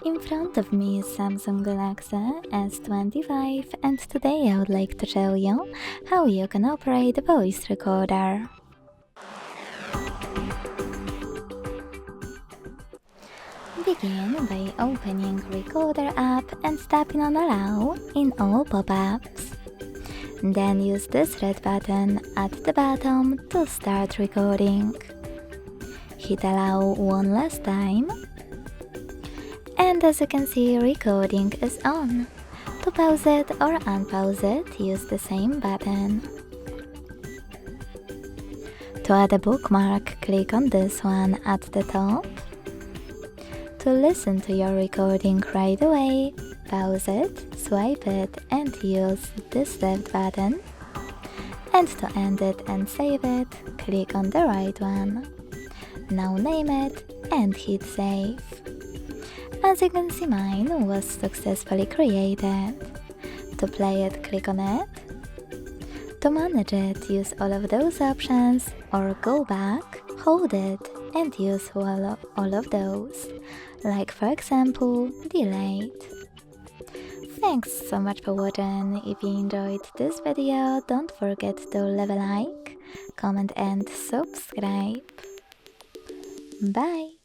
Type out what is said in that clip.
In front of me is Samsung Galaxy S25 and today I would like to show you how you can operate a voice recorder. Begin by opening Recorder app and tapping on Allow in all pop-ups. Then use this red button at the bottom to start recording. Hit Allow one last time. And as you can see, recording is on. To pause it or unpause it, use the same button. To add a bookmark, click on this one at the top. To listen to your recording right away, pause it, swipe it and use this left button. And to end it and save it, click on the right one. Now name it and hit save. As you can see, mine was successfully created. To play it, click on it. To manage it, use all of those options or go back, hold it and use all of those, like for example, delete. Thanks so much for watching. If you enjoyed this video, don't forget to leave a like, comment and subscribe. Bye!